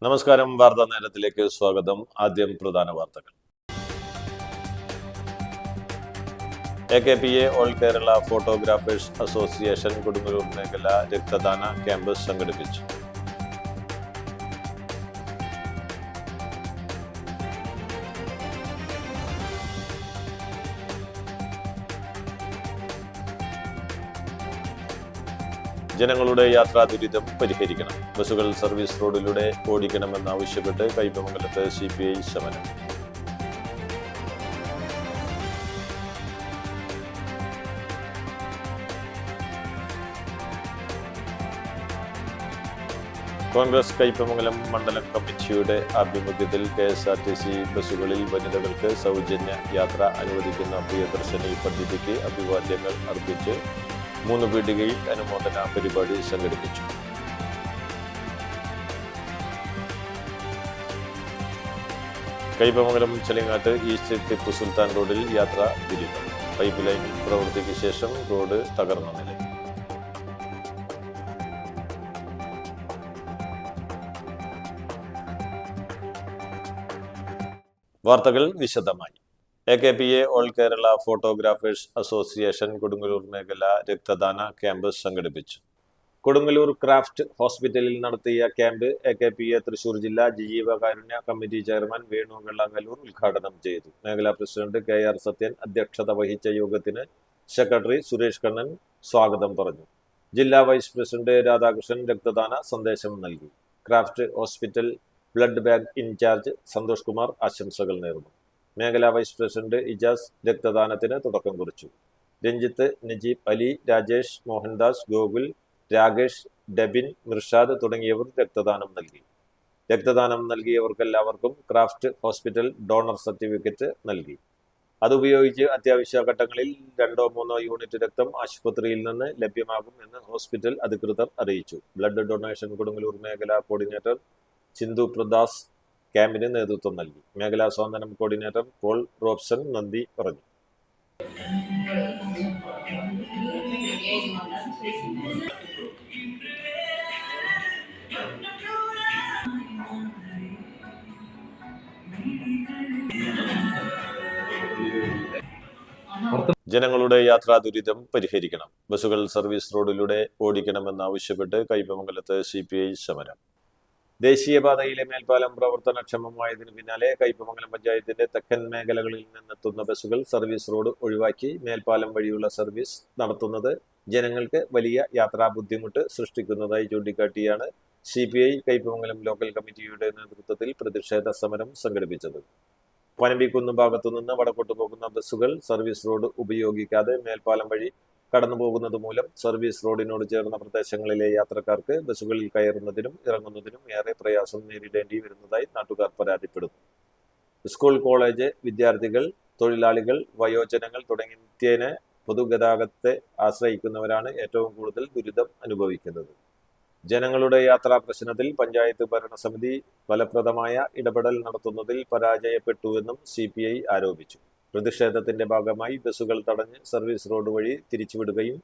നമസ്കാരം. വാർത്താ നേരത്തിലേക്ക് സ്വാഗതം. ആദ്യം പ്രധാന വാർത്തകൾ. AKPA all Kerala photographers association Kodungallur മേഖല രക്തദാന ക്യാമ്പ് സംഘടിപ്പിച്ചു. ജനങ്ങളുടെ യാത്രാ ദുരിതം പരിഹരിക്കണം. ബസ്സുകൾ സർവീസ് റോഡിലൂടെ ഓടിക്കണമെന്നാവശ്യപ്പെട്ട് കയ്പമംഗലത്ത് CPI സമരം. കോൺഗ്രസ് കയ്പമംഗലം മണ്ഡലം കമ്മിറ്റിയുടെ ആഭിമുഖ്യത്തിൽ KSRTC ബസ്സുകളിൽ വനിതകൾക്ക് സൗജന്യ യാത്ര അനുവദിക്കുന്ന പ്രിയദർശിനി പദ്ധതിക്ക് അഭിവാദ്യങ്ങൾ അർപ്പിച്ച് 3 പീടികയിൽ അനുമോദന പരിപാടി സംഘടിപ്പിച്ചു. കയ്പമംഗലം ചെലിങ്ങാട്ട് ഈസ്റ്റ് ടിപ്പു സുൽത്താൻ റോഡിൽ യാത്ര ദുരിതം. പൈപ്പ് ലൈൻ പ്രവൃത്തിക്ക് ശേഷം റോഡ് തകർന്ന നിലയിൽ. വാർത്തകൾ വിശദമായി. AKPA all Kerala photographers association Kodungallur മേഖല രക്തദാന ക്യാമ്പ് സംഘടിപ്പിച്ചു. കൊടുങ്ങല്ലൂർ ക്രാഫ്റ്റ് ഹോസ്പിറ്റലിൽ നടത്തിയ ക്യാമ്പ് AKPA തൃശൂർ ജില്ലാ ജീവകാരുണ്യ കമ്മിറ്റി ചെയർമാൻ വേണു വെള്ളാങ്കല്ലൂർ ഉദ്ഘാടനം ചെയ്തു. മേഖലാ പ്രസിഡന്റ് KR സത്യൻ അധ്യക്ഷത വഹിച്ച യോഗത്തിന് സെക്രട്ടറി സുരേഷ് കണ്ണൻ സ്വാഗതം പറഞ്ഞു. ജില്ലാ വൈസ് പ്രസിഡന്റ് രാധാകൃഷ്ണൻ രക്തദാന സന്ദേശം നൽകി. Craft hospital blood bank incharge Santhosh Kumar ആശംസകൾ നേർന്നു. മേഖലാ വൈസ് പ്രസിഡന്റ് ഇജാസ് രക്തദാനത്തിന് തുടക്കം കുറിച്ചു. രഞ്ജിത്ത്, നജീബ് അലി, രാജേഷ്, മോഹൻദാസ്, ഗോകുൽ, രാകേഷ്, ഡെബിൻ, മിർഷാദ് തുടങ്ങിയവർ രക്തദാനം നൽകി. രക്തദാനം നൽകിയവർക്കെല്ലാവർക്കും ക്രാഫ്റ്റ് ഹോസ്പിറ്റൽ ഡോണർ സർട്ടിഫിക്കറ്റ് നൽകി. അതുപയോഗിച്ച് അത്യാവശ്യ ഘട്ടങ്ങളിൽ 2-3 യൂണിറ്റ് രക്തം ആശുപത്രിയിൽ നിന്ന് ലഭ്യമാകും എന്ന് ഹോസ്പിറ്റൽ അധികൃതർ അറിയിച്ചു. ബ്ലഡ് ഡൊണേഷൻ കൊടുങ്ങല്ലൂർ മേഖലാ കോർഡിനേറ്റർ ചിന്തു പ്രദാസ് ക്യാമ്പിന് നേതൃത്വം നൽകി. മേഖലാ സ്വാതന്ത്ര്യം കോർഡിനേറ്റർ പോൾ റോബ്സൺ നന്ദി പറഞ്ഞു. ജനങ്ങളുടെ യാത്രാ ദുരിതം പരിഹരിക്കണം. ബസ്സുകൾ സർവീസ് റോഡിലൂടെ ഓടിക്കണമെന്നാവശ്യപ്പെട്ട് കയ്പമംഗലത്ത് CPI സമരം. ദേശീയപാതയിലെ മേൽപ്പാലം പ്രവർത്തനക്ഷമമായതിനു പിന്നാലെ കയ്പമംഗലം പഞ്ചായത്തിന്റെ തെക്കൻ മേഖലകളിൽ നിന്നെത്തുന്ന ബസ്സുകൾ സർവീസ് റോഡ് ഒഴിവാക്കി മേൽപ്പാലം വഴിയുള്ള സർവീസ് നടത്തുന്നത് ജനങ്ങൾക്ക് വലിയ യാത്രാ ബുദ്ധിമുട്ട് സൃഷ്ടിക്കുന്നതായി ചൂണ്ടിക്കാട്ടിയാണ് CPI കയ്പമംഗലം ലോക്കൽ കമ്മിറ്റിയുടെ നേതൃത്വത്തിൽ പ്രതിഷേധ സമരം സംഘടിപ്പിച്ചത്. പനമ്പിക്കുന്ന് ഭാഗത്തുനിന്ന് വടക്കോട്ട് പോകുന്ന ബസ്സുകൾ സർവീസ് റോഡ് ഉപയോഗിക്കാതെ മേൽപ്പാലം വഴി കടന്നു പോകുന്നത് മൂലം സർവീസ് റോഡിനോട് ചേർന്ന പ്രദേശങ്ങളിലെ യാത്രക്കാർക്ക് ബസ്സുകളിൽ കയറുന്നതിനും ഇറങ്ങുന്നതിനും ഏറെ പ്രയാസം നേരിടേണ്ടി വരുന്നതായി നാട്ടുകാർ പരാതിപ്പെടുന്നു. സ്കൂൾ, കോളേജ് വിദ്യാർത്ഥികൾ, തൊഴിലാളികൾ, വയോജനങ്ങൾ തുടങ്ങി നിത്യേന പൊതുഗതാഗതത്തെ ആശ്രയിക്കുന്നവരാണ് ഏറ്റവും കൂടുതൽ ദുരിതം അനുഭവിക്കുന്നത്. ജനങ്ങളുടെ യാത്രാ പ്രശ്നത്തിൽ പഞ്ചായത്ത് ഭരണസമിതി ഫലപ്രദമായ ഇടപെടൽ നടത്തുന്നതിൽ പരാജയപ്പെട്ടുവെന്നും CPI ആരോപിച്ചു. പ്രതിഷേധത്തിന്റെ ഭാഗമായി ബസ്സുകൾ തടഞ്ഞ് സർവീസ് റോഡ് വഴി തിരിച്ചുവിടുകയും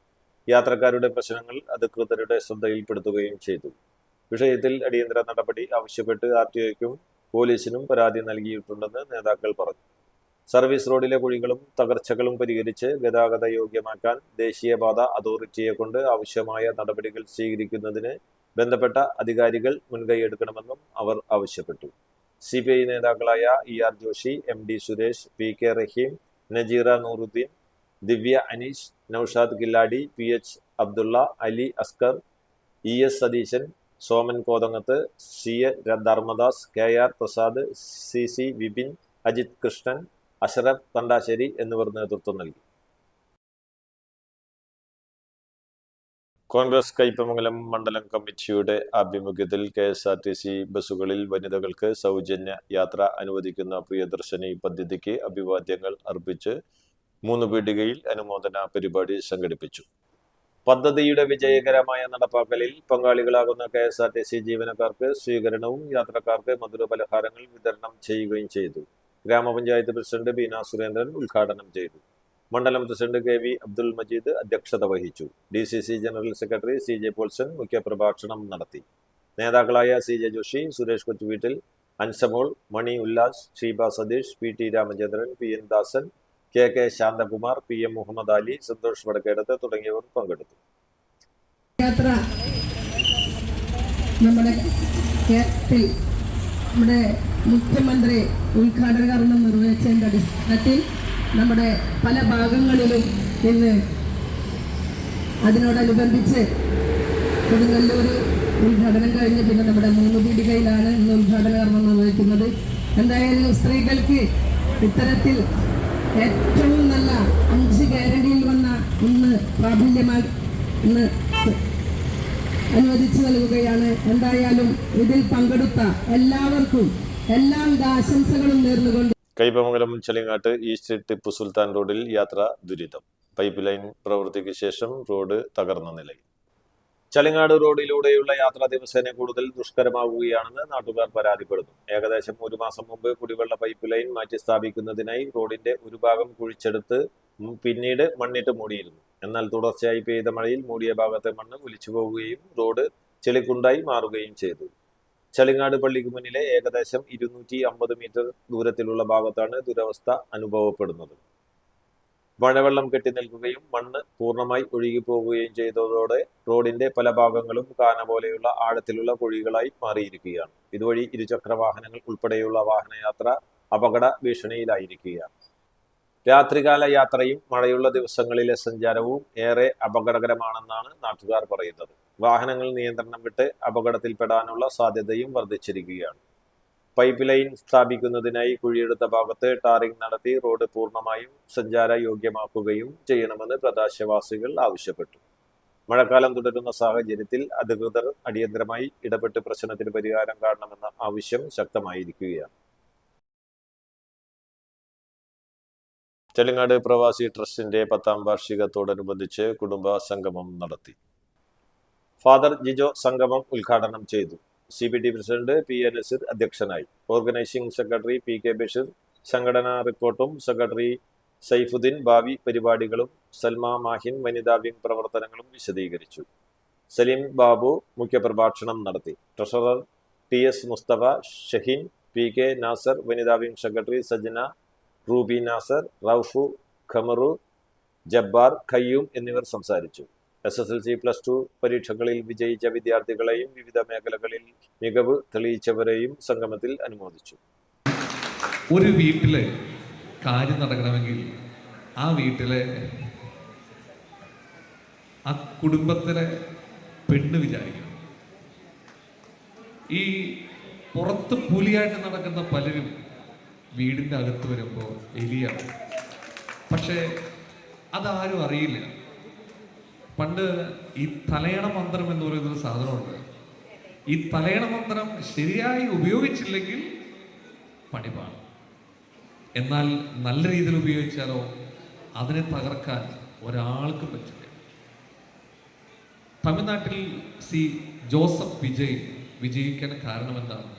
യാത്രക്കാരുടെ പ്രശ്നങ്ങൾ അധികൃതരുടെ ശ്രദ്ധയിൽപ്പെടുത്തുകയും ചെയ്തു. വിഷയത്തിൽ അടിയന്തര നടപടി ആവശ്യപ്പെട്ട് RTOയ്ക്കും പോലീസിനും പരാതി നൽകിയിട്ടുണ്ടെന്ന് നേതാക്കൾ പറഞ്ഞു. സർവീസ് റോഡിലെ കുഴികളും തകർച്ചകളും പരിഹരിച്ച് ഗതാഗത യോഗ്യമാക്കാൻ ദേശീയപാത അതോറിറ്റിയെ കൊണ്ട് ആവശ്യമായ നടപടികൾ സ്വീകരിക്കുന്നതിന് ബന്ധപ്പെട്ട അധികാരികൾ മുൻകൈയെടുക്കണമെന്നും അവർ ആവശ്യപ്പെട്ടു. CPI നേതാക്കളായ ER Joshi, MD Suresh, PK റഹീം, നജീറ നൂറുദ്ദീൻ, ദിവ്യ Aneesh, Naushad കില്ലാടി, PH Abdulla, Ali Askar, ES Satheesan, Soman കോതങ്ങത്ത്, CA Dharmadas, KR Prasad, CC Vipin, Ajith Krishnan, Ashraf Thandassery എന്നിവർ നേതൃത്വം നൽകി. കോൺഗ്രസ് കയ്പമംഗലം മണ്ഡലം കമ്മിറ്റിയുടെ ആഭിമുഖ്യത്തിൽ KSRTC ബസ്സുകളിൽ വനിതകൾക്ക് സൗജന്യ യാത്ര അനുവദിക്കുന്ന പ്രിയദർശിനി പദ്ധതിക്ക് അഭിവാദ്യങ്ങൾ അർപ്പിച്ച് 3 പീടികയിൽ അനുമോദന പരിപാടി സംഘടിപ്പിച്ചു. പദ്ധതിയുടെ വിജയകരമായ നടപ്പാക്കലിൽ പങ്കാളികളാകുന്ന KSRTC ജീവനക്കാർക്ക് സ്വീകരണവും യാത്രക്കാർക്ക് മധുരപലഹാരങ്ങൾ വിതരണം ചെയ്യുകയും ചെയ്തു. ഗ്രാമപഞ്ചായത്ത് പ്രസിഡന്റ് ബീന സുരേന്ദ്രൻ ഉദ്ഘാടനം ചെയ്തു. മണ്ഡലം പ്രസിഡന്റ് KV അബ്ദുൽ മജീദ് അധ്യക്ഷത വഹിച്ചു. DCC general secretary CJ Paulson മുഖ്യപ്രഭാഷണം നടത്തി. നേതാക്കളായ CJ ജോഷി, സുരേഷ് കൊച്ചുവീട്ടിൽ, അൻസമോൾ, മണി ഉല്ലാസ്, ഷീബ സതീഷ്, PT രാമചന്ദ്രൻ, PN ദാസൻ, KK ശാന്തകുമാർ, PM മുഹമ്മദ് അലി, സന്തോഷ് വടക്കേടത്ത് തുടങ്ങിയവർ പങ്കെടുത്തു. യാത്ര നമ്മുടെ കേരളത്തിൽ നമ്മുടെ മുഖ്യമന്ത്രി ഉദ്ഘാടന കർമ്മം നിർവഹിച്ചതിൻ്റെ അടിസ്ഥാനത്തിൽ നമ്മുടെ പല ഭാഗങ്ങളിലും ഇന്ന് അതിനോടനുബന്ധിച്ച് കൊടുങ്ങല്ലൂർ ഉദ്ഘാടനം കഴിഞ്ഞ് പിന്നെ നമ്മുടെ 3 പീടികയിലാണ് ഇന്ന് ഉദ്ഘാടന കർമ്മം നിർവഹിക്കുന്നത്. എന്തായാലും സ്ത്രീകൾക്ക് ഇത്തരത്തിൽ ഏറ്റവും നല്ല 5 ഗ്യാരണ്ടിയിൽ വന്ന ഇന്ന് പ്രാബല്യമായി ഇന്ന് അനുവദിച്ചു നൽകുകയാണ്. എന്തായാലും ഇതിൽ പങ്കെടുത്ത എല്ലാവർക്കും എല്ലാവിധ ആശംസകളും നേർന്നുകൊണ്ട് കയ്പമംഗലം ചെളിങ്ങാട്ട് ഈസ്റ്റ് ടിപ്പു സുൽത്താൻ റോഡിൽ യാത്ര ദുരിതം. പൈപ്പ് ലൈൻ പ്രവൃത്തിക്ക് ശേഷം റോഡ് തകർന്ന നിലയിൽ. ചളിങ്ങാട് റോഡിലൂടെയുള്ള യാത്ര ദിവസേന കൂടുതൽ ദുഷ്കരമാവുകയാണെന്ന് നാട്ടുകാർ പരാതിപ്പെടുന്നു. ഏകദേശം 1 മാസം മുമ്പ് കുടിവെള്ള പൈപ്പ് ലൈൻ മാറ്റി സ്ഥാപിക്കുന്നതിനായി റോഡിന്റെ ഒരു ഭാഗം കുഴിച്ചെടുത്ത് പിന്നീട് മണ്ണിട്ട് മൂടിയിരുന്നു. എന്നാൽ തുടർച്ചയായി പെയ്ത മഴയിൽ മൂടിയ ഭാഗത്തെ മണ്ണ് ഒലിച്ചു പോവുകയും റോഡ് ചെളിക്കുണ്ടായി മാറുകയും ചെയ്തു. ചളിങ്ങാട് പള്ളിക്ക് മുന്നിലെ ഏകദേശം 250 മീറ്റർ ദൂരത്തിലുള്ള ഭാഗത്താണ് ദുരവസ്ഥ അനുഭവപ്പെടുന്നത്. മഴവെള്ളം കെട്ടി നിൽക്കുകയും മണ്ണ് പൂർണ്ണമായി ഒഴുകിപ്പോവുകയും ചെയ്തതോടെ റോഡിന്റെ പല ഭാഗങ്ങളും കാന പോലെയുള്ള ആഴത്തിലുള്ള കുഴികളായി മാറിയിരിക്കുകയാണ്. ഇതുവഴി ഇരുചക്ര വാഹനങ്ങൾ ഉൾപ്പെടെയുള്ള വാഹനയാത്ര അപകട ഭീഷണിയിലായിരിക്കുകയാണ്. രാത്രികാല യാത്രയും മഴയുള്ള ദിവസങ്ങളിലെ സഞ്ചാരവും ഏറെ അപകടകരമാണെന്നാണ് നാട്ടുകാർ പറയുന്നത്. വാഹനങ്ങൾ നിയന്ത്രണം വിട്ട് അപകടത്തിൽപ്പെടാനുള്ള സാധ്യതയും വർദ്ധിച്ചിരിക്കുകയാണ്. പൈപ്പ് ലൈൻ സ്ഥാപിക്കുന്നതിനായി കുഴിയെടുത്ത ഭാഗത്ത് ടാറിംഗ് നടത്തി റോഡ് പൂർണ്ണമായും സഞ്ചാര യോഗ്യമാക്കുകയും ചെയ്യണമെന്ന് പ്രദേശവാസികൾ ആവശ്യപ്പെട്ടു. മഴക്കാലം തുടരുന്ന സാഹചര്യത്തിൽ അധികൃതർ അടിയന്തരമായി ഇടപെട്ട് പ്രശ്നത്തിന് പരിഹാരം കാണണമെന്ന ആവശ്യം ശക്തമായിരിക്കുകയാണ്. ചെളിങ്ങാട് പ്രവാസി ട്രസ്റ്റിന്റെ 10ാം വാർഷികത്തോടനുബന്ധിച്ച് കുടുംബ സംഗമം നടത്തി. ഫാദർ ജിജോ സംഗമം ഉദ്ഘാടനം ചെയ്തു. CBT പ്രസിഡന്റ് PA നസീർ അധ്യക്ഷനായി. ഓർഗനൈസിംഗ് സെക്രട്ടറി PK ബഷീർ സംഘടനാ റിപ്പോർട്ടും സെക്രട്ടറി സൈഫുദ്ദീൻ ഭാവി പരിപാടികളും സൽമ മാഹിൻ വനിതാ വിംഗ് പ്രവർത്തനങ്ങളും വിശദീകരിച്ചു. സലീം ബാബു മുഖ്യപ്രഭാഷണം നടത്തി. Treasurer TS Musthafa, Shaheen, PK Nasar, വനിതാ വിംഗ് സെക്രട്ടറി സജ്ന, റൂബി നാസർ, റൌഫു, ഖമറു, ജബ്ബാർ, ഖയ്യൂം എന്നിവർ സംസാരിച്ചു. SSLC +2 പരീക്ഷകളിൽ വിജയിച്ച വിദ്യാർത്ഥികളെയും വിവിധ മേഖലകളിൽ മികവ് തെളിയിച്ചവരെയും സംഗമത്തിൽ അനുമോദിച്ചു. ഒരു വീട്ടിലെ കാര്യം നടക്കണമെങ്കിൽ ആ വീട്ടിലെ ആ കുടുംബത്തിലെ പെണ്ണ് വിചാരിക്കണം. ഈ പുറത്ത് പുലിയായിട്ട് നടക്കുന്ന പലരും വീടിൻ്റെ അകത്ത് വരുമ്പോൾ എലിയാണ്. പക്ഷേ അതാരും അറിയില്ല. പണ്ട് ഈ തലയണ മന്ത്രം എന്ന് പറയുന്നൊരു സാധനമുണ്ട്. ഈ തലയണ മന്ത്രം ശരിയായി ഉപയോഗിച്ചില്ലെങ്കിൽ പണിപാണ്. എന്നാൽ നല്ല രീതിയിൽ ഉപയോഗിച്ചാലോ അതിനെ തകർക്കാൻ ഒരാൾക്കും പറ്റില്ല. തമിഴ്നാട്ടിൽ ജോസഫ് വിജയിക്കാൻ കാരണം എന്താണ്?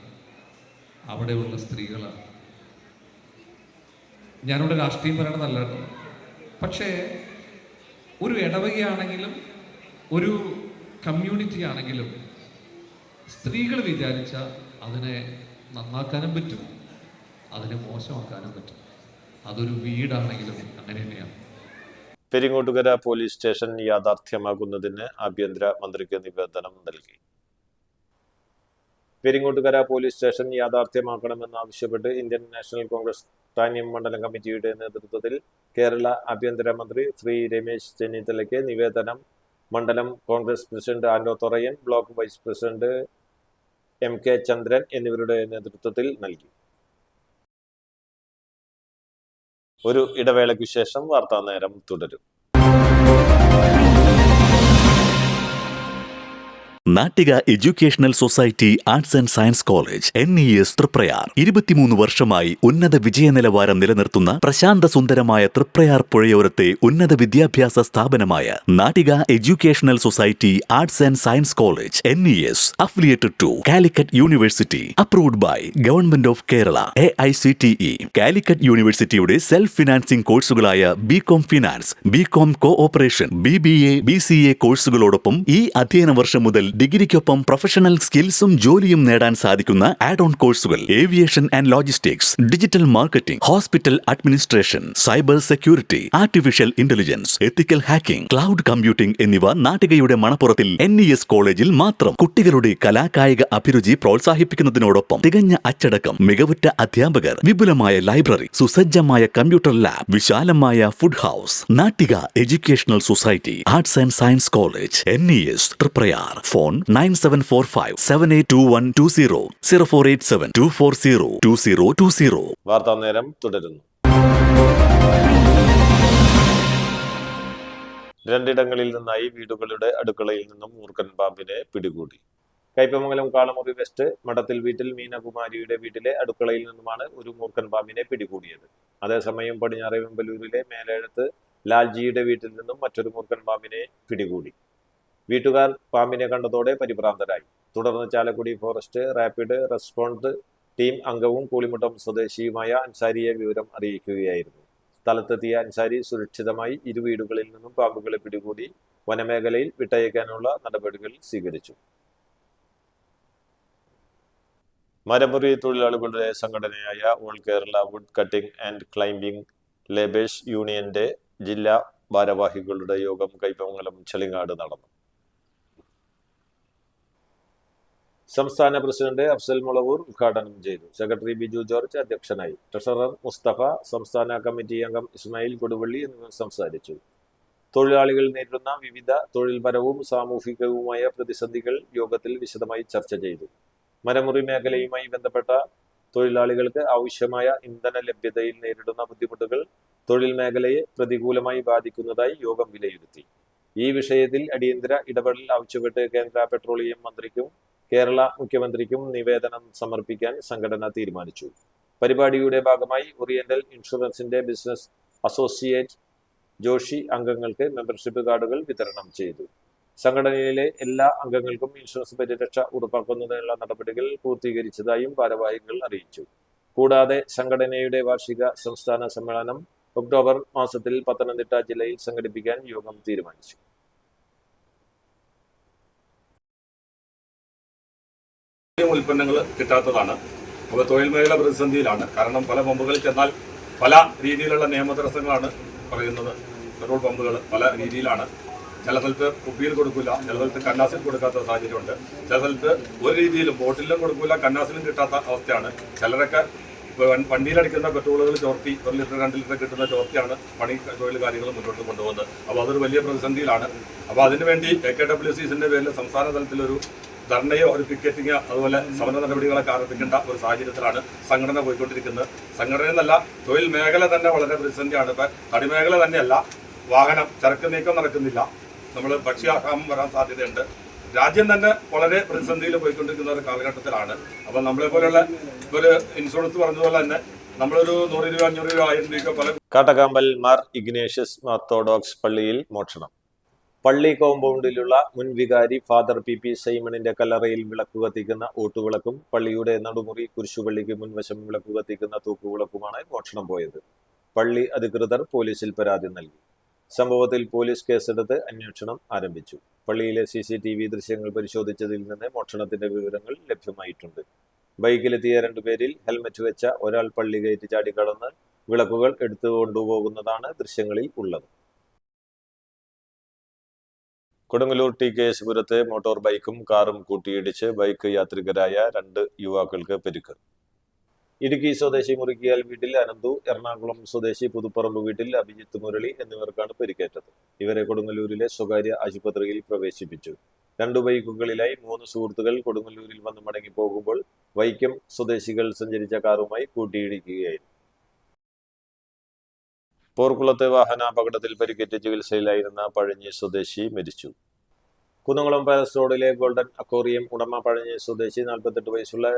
അവിടെയുള്ള സ്ത്രീകളാണ്. ഞാനിവിടെ രാഷ്ട്രീയം പറയണതല്ല, പക്ഷേ ഒരു ഇടവകയാണെങ്കിലും ഒരു കമ്മ്യൂണിറ്റി ആണെങ്കിലും സ്ത്രീകൾ വിചാരിച്ചാൽ അതിനെ നന്നാക്കാനും പറ്റും, അതിനെ മോശമാക്കാനും പറ്റും. അതൊരു വീടാണെങ്കിലും അങ്ങനെ തന്നെയാണ്. പെരിങ്ങോട്ടുകര പോലീസ് സ്റ്റേഷൻ യാഥാർത്ഥ്യമാക്കുന്നതിന് ആഭ്യന്തര മന്ത്രിക്ക് നിവേദനം നൽകി. പെരിങ്ങോട്ടുകര പോലീസ് സ്റ്റേഷൻ യാഥാർത്ഥ്യമാക്കണമെന്നാവശ്യപ്പെട്ട് ഇന്ത്യൻ നാഷണൽ കോൺഗ്രസ് ടാന്യം മണ്ഡലം കമ്മിറ്റിയുടെ നേതൃത്വത്തിൽ കേരള ആഭ്യന്തരമന്ത്രി ശ്രീ രമേശ് ചെന്നിത്തലയ്ക്ക് നിവേദനം മണ്ഡലം Congress president Ando Thorayan, block vice president MK Chandran എന്നിവരുടെ നേതൃത്വത്തിൽ നൽകി. ഒരു ഇടവേളയ്ക്കു ശേഷം വാർത്താ നേരം തുടരും. Nattika educational society arts and science college NES Triprayar 23 വർഷമായി ഉന്നത വിജയ നിലവാരം നിലനിർത്തുന്ന പ്രശാന്ത സുന്ദരമായ തൃപ്രയാർ പുഴയോരത്തെ ഉന്നത വിദ്യാഭ്യാസ സ്ഥാപനമായ Nattika educational society arts and science college NES affiliated to Calicut university, approved by government of Kerala, AICTE. Calicut യൂണിവേഴ്സിറ്റിയുടെ സെൽഫ് ഫിനാൻസിംഗ് കോഴ്സുകളായ BCom finance, BCom cooperation, BBA, BCA കോഴ്സുകളോടൊപ്പം ഈ അധ്യയന വർഷം മുതൽ ഡിഗ്രിക്കൊപ്പം പ്രൊഫഷണൽ സ്കിൽസും ജോലിയും നേടാൻ സാധിക്കുന്ന ആഡ് ഓൺ കോഴ്സുകൾ aviation and logistics, digital marketing, hospital administration, cyber security, artificial intelligence, ethical hacking, cloud computing എന്നിവ നാട്ടികയുടെ മണപ്പുറത്തിൽ NES കോളേജിൽ മാത്രം. കുട്ടികളുടെ കലാകായിക അഭിരുചി പ്രോത്സാഹിപ്പിക്കുന്നതിനോടൊപ്പം തികഞ്ഞ അച്ചടക്കം, മികവുറ്റ അധ്യാപകർ, വിപുലമായ ലൈബ്രറി, സുസജ്ജമായ കമ്പ്യൂട്ടർ ലാബ്, വിശാലമായ food house. Nattika educational society arts and science college, NES Thriprayar. Phone 9745782120 048724022020. വാർത്താ നേരം തുടരുന്നു. രണ്ടിടങ്ങളിൽ നിന്നായി വീടുകളുടെ അടുക്കളയിൽ നിന്നും മൂർഖൻ പാമ്പിനെ പിടികൂടി. കയ്പമംഗലം കാളമുറി വെസ്റ്റ് മഠത്തിൽ വീട്ടിൽ മീനകുമാരിയുടെ വീട്ടിലെ അടുക്കളയിൽ നിന്നുമാണ് ഒരു മൂർഖൻ പാമ്പിനെ പിടികൂടിയത്. അതേസമയം പടിഞ്ഞാറെ വെമ്പലൂരിലെ മേലേഴത്ത് ലാൽജിയുടെ വീട്ടിൽ നിന്നും മറ്റൊരു മൂർഖൻ പാമ്പിനെ പിടികൂടി. വീട്ടുകാർ പാമ്പിനെ കണ്ടതോടെ പരിഭ്രാന്തരായി. തുടർന്ന് Chalakudy forest rapid response team അംഗവും കൂളിമുട്ടം സ്വദേശിയുമായ അൻസാരിയെ വിവരം അറിയിക്കുകയായിരുന്നു. സ്ഥലത്തെത്തിയ അൻസാരി സുരക്ഷിതമായി ഇരു വീടുകളിൽ നിന്നും പാമ്പുകളെ പിടികൂടി വനമേഖലയിൽ വിട്ടയക്കാനുള്ള നടപടികൾ സ്വീകരിച്ചു. മരമുറി തൊഴിലാളികളുടെ സംഘടനയായ all Kerala wood cutting and climbing labours യൂണിയന്റെ ജില്ലാ ഭാരവാഹികളുടെ യോഗം കയ്പമംഗലം ചെളിങ്ങാട് നടന്നു. സംസ്ഥാന പ്രസിഡന്റ് അഫ്സൽ മുളവൂർ ഉദ്ഘാടനം ചെയ്തു. സെക്രട്ടറി ബിജു ജോർജ് അധ്യക്ഷനായി. ട്രഷറർ മുസ്തഫ, സംസ്ഥാന കമ്മിറ്റി അംഗം ഇസ്മായിൽ കൊടുവള്ളി എന്നിവർ സംസാരിച്ചു. തൊഴിലാളികൾ നേരിടുന്ന വിവിധ തൊഴിൽപരവും സാമൂഹികവുമായ പ്രതിസന്ധികൾ യോഗത്തിൽ വിശദമായി ചർച്ച ചെയ്തു. മരമുറി മേഖലയുമായി ബന്ധപ്പെട്ട തൊഴിലാളികൾക്ക് ആവശ്യമായ ഇന്ധന ലഭ്യതയിൽ നേരിടുന്ന ബുദ്ധിമുട്ടുകൾ തൊഴിൽ മേഖലയെ പ്രതികൂലമായി ബാധിക്കുന്നതായി യോഗം വിലയിരുത്തി. ഈ വിഷയത്തിൽ അടിയന്തര ഇടപെടൽ ആവശ്യപ്പെട്ട് കേന്ദ്ര പെട്രോളിയം മന്ത്രിക്കും കേരള മുഖ്യമന്ത്രിക്കും നിവേദനം സമർപ്പിക്കാൻ സംഘടന തീരുമാനിച്ചു. പരിപാടിയുടെ ഭാഗമായി ഓറിയന്റൽ ഇൻഷുറൻസിന്റെ ബിസിനസ് അസോസിയേറ്റ് ജോഷി അംഗങ്ങൾക്ക് മെമ്പർഷിപ്പ് കാർഡുകൾ വിതരണം ചെയ്തു. സംഘടനയിലെ എല്ലാ അംഗങ്ങൾക്കും ഇൻഷുറൻസ് പരിരക്ഷ ഉറപ്പാക്കുന്നതിനുള്ള നടപടികൾ പൂർത്തീകരിച്ചതായും ഭാരവാഹികൾ അറിയിച്ചു. കൂടാതെ സംഘടനയുടെ വാർഷിക സംസ്ഥാന സമ്മേളനം ഒക്ടോബർ മാസത്തിൽ പത്തനംതിട്ട ജില്ലയിൽ സംഘടിപ്പിക്കാൻ യോഗം തീരുമാനിച്ചു. ഉൽപ്പന്നങ്ങൾ കിട്ടാത്തതാണ്. അപ്പോൾ തൊഴിൽ മേഖല പ്രതിസന്ധിയിലാണ്. കാരണം പല പമ്പുകളിൽ ചെന്നാൽ പല രീതിയിലുള്ള നിയമതടസ്സങ്ങളാണ് പറയുന്നത്. പെട്രോൾ പമ്പുകൾ പല രീതിയിലാണ്. ചില സ്ഥലത്ത് കുപ്പിയിൽ കൊടുക്കില്ല, ചില സ്ഥലത്ത് കന്നാസിൽ കൊടുക്കാത്ത സാഹചര്യമുണ്ട്. ചില സ്ഥലത്ത് ഒരു രീതിയിലും ബോട്ടിലും കൊടുക്കില്ല, കന്നാസിലും കിട്ടാത്ത അവസ്ഥയാണ്. ചിലരൊക്കെ വണ്ടിയിലടിക്കുന്ന പെട്രോളുകൾ ചോർത്തി 1 ലിറ്റർ 2 ലിറ്റർ കിട്ടുന്ന ചോർത്തിയാണ് പണി തൊഴിൽ കാര്യങ്ങൾ മുന്നോട്ട് കൊണ്ടുപോകുന്നത്. അപ്പോൾ അതൊരു വലിയ പ്രതിസന്ധിയിലാണ്. അപ്പോൾ അതിനുവേണ്ടി KKWCസിൻ്റെ പേരിൽ സംസ്ഥാന തലത്തിലൊരു ധർണയോ ഒരു പിക്കറ്റിങ്ങോ അതുപോലെ സമര നടപടികളൊക്കെ ആരംഭിക്കേണ്ട ഒരു സാഹചര്യത്തിലാണ് സംഘടന പോയിക്കൊണ്ടിരിക്കുന്നത്. സംഘടന എന്നല്ല, തൊഴിൽ മേഖല തന്നെ വളരെ പ്രതിസന്ധിയാണ്. ഇപ്പം തടിമേഖല തന്നെയല്ല, വാഹനം ചരക്ക് നീക്കം നടക്കുന്നില്ല, നമ്മൾ ഭക്ഷ്യാഹാരം വരാൻ സാധ്യതയുണ്ട്. രാജ്യം തന്നെ വളരെ പ്രതിസന്ധിയിൽ പോയിക്കൊണ്ടിരിക്കുന്ന ഒരു കാലഘട്ടത്തിലാണ്. അപ്പം നമ്മളെ പോലെയുള്ള ഒരു ഇൻഷുറൻസ് പറഞ്ഞതുപോലെ തന്നെ നമ്മളൊരു 100 രൂപ 500 രൂപ 1000 രൂപ പല. കാട്ടകാമ്പൽ മാർ ഇഗ്നേഷ്യസ് ഓർത്തഡോക്സ് പള്ളിയിൽ മോഷണം. പള്ളി കോമ്പൗണ്ടിലുള്ള മുൻ വികാരി ഫാദർ PP സൈമണിന്റെ കല്ലറയിൽ വിളക്ക് കത്തിക്കുന്ന ഓട്ടുവിളക്കും പള്ളിയുടെ നടുമുറി കുരിശുപള്ളിക്ക് മുൻവശം വിളക്ക് കത്തിക്കുന്ന തൂക്കുവിളക്കുമാണ് മോഷണം പോയത്. പള്ളി അധികൃതർ പോലീസിൽ പരാതി നൽകി. സംഭവത്തിൽ പോലീസ് കേസെടുത്ത് അന്വേഷണം ആരംഭിച്ചു. പള്ളിയിലെ CCTV ദൃശ്യങ്ങൾ പരിശോധിച്ചതിൽ നിന്ന് മോഷണത്തിന്റെ വിവരങ്ങൾ ലഭ്യമായിട്ടുണ്ട്. ബൈക്കിലെത്തിയ 2 പേരിൽ ഹെൽമറ്റ് വെച്ച ഒരാൾ പള്ളി ഗേറ്റ് ചാടിക്കടന്ന് വിളക്കുകൾ എടുത്തു കൊണ്ടുപോകുന്നതാണ് ദൃശ്യങ്ങളിൽ ഉള്ളത്. കൊടുങ്ങല്ലൂർ TKS-പുരത്ത് മോട്ടോർ ബൈക്കും കാറും കൂട്ടിയിടിച്ച് ബൈക്ക് യാത്രികരായ 2 യുവാക്കൾക്ക് പരിക്ക്. ഇടുക്കി സ്വദേശി മുറിക്കിയാൽ വീട്ടിൽ അനന്തു, എറണാകുളം സ്വദേശി പുതുപ്പറമ്പ് വീട്ടിൽ അഭിജിത്ത് മുരളി എന്നിവർക്കാണ് പരിക്കേറ്റത്. ഇവരെ കൊടുങ്ങല്ലൂരിലെ സ്വകാര്യ ആശുപത്രിയിൽ പ്രവേശിപ്പിച്ചു. 2 ബൈക്കുകളിലായി 3 സുഹൃത്തുക്കൾ കൊടുങ്ങല്ലൂരിൽ വന്ന് മടങ്ങി പോകുമ്പോൾ വൈക്കം സ്വദേശികൾ സഞ്ചരിച്ച കാറുമായി കൂട്ടിയിടിക്കുകയായിരുന്നു. പോർക്കുളത്തെ വാഹനാപകടത്തിൽ പരിക്കേറ്റ് ചികിത്സയിലായിരുന്ന പഴഞ്ഞി സ്വദേശി മരിച്ചു. കുന്നംകുളം പാലസ് റോഡിലെ ഗോൾഡൻ അക്വേറിയം ഉടമ പഴഞ്ഞി സ്വദേശി 48 വയസ്സുള്ള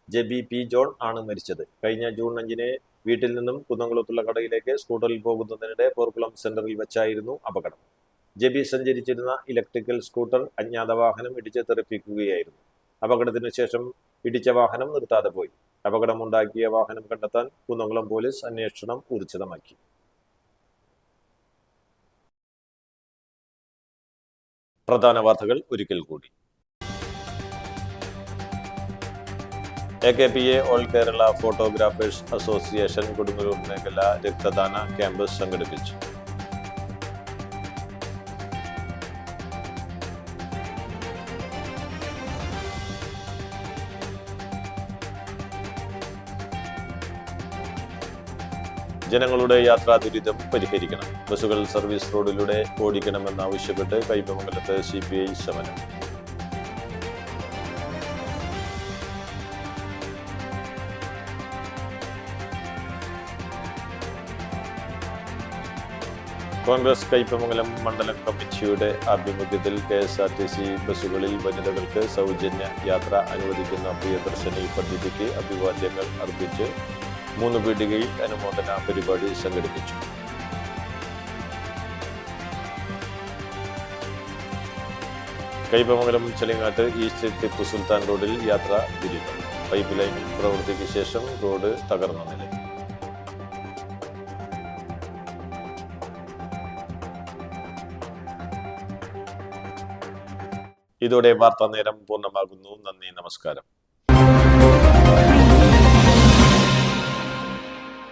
ജെബി P. ജോൺ ആണ് മരിച്ചത്. കഴിഞ്ഞ ജൂൺ 5-ന് വീട്ടിൽ നിന്നും കുന്നംകുളത്തുള്ള കടയിലേക്ക് സ്കൂട്ടറിൽ പോകുന്നതിനിടെ പോർക്കുളം സെന്ററിൽ വെച്ചായിരുന്നു അപകടം. ജെബി സഞ്ചരിച്ചിരുന്ന ഇലക്ട്രിക്കൽ സ്കൂട്ടർ അജ്ഞാത വാഹനം ഇടിച്ച് തെറിപ്പിക്കുകയായിരുന്നു. അപകടത്തിനു ശേഷം ഇടിച്ച വാഹനം നിർത്താതെ പോയി. അപകടമുണ്ടാക്കിയ വാഹനം കണ്ടെത്താൻ കുന്നംകുളം പോലീസ് അന്വേഷണം ഊർജിതമാക്കി. പ്രധാന വാർത്തകൾ ഒരിക്കൽ കൂടി. AKPA all Kerala photographers association Kodungallur മേഖല രക്തദാന ക്യാമ്പ് സംഘടിപ്പിച്ചു. ജനങ്ങളുടെ യാത്രാ ദുരിതം പരിഹരിക്കണം. ബസ്സുകൾ സർവീസ് റോഡിലൂടെ ഓടിക്കണമെന്നാവശ്യപ്പെട്ട് കയ്പമംഗലത്ത് CPI സമരം. കോൺഗ്രസ് കയ്പമംഗലം മണ്ഡലം കമ്മിറ്റിയുടെ ആഭിമുഖ്യത്തിൽ KSRTC ബസ്സുകളിൽ വനിതകൾക്ക് സൗജന്യ യാത്ര അനുവദിക്കുന്ന പ്രിയദർശിനി പദ്ധതിക്ക് അഭിവാദ്യങ്ങൾ അർപ്പിച്ച് 3 പീടികയിൽ അനുമോദന പരിപാടി സംഘടിപ്പിച്ചു. കയ്പമംഗലം ചെളിങ്ങാട്ട് ഈസ്റ്റ് ടിപ്പു സുൽത്താൻ റോഡിൽ യാത്ര തിരിക്കും. പൈപ്പ് ലൈൻ പ്രവൃത്തിക്ക് ശേഷം റോഡ് തകർന്ന നിലയിൽ. ഇതോടെ വാർത്താ നേരം പൂർണ്ണമാകുന്നു. നന്ദി, നമസ്കാരം.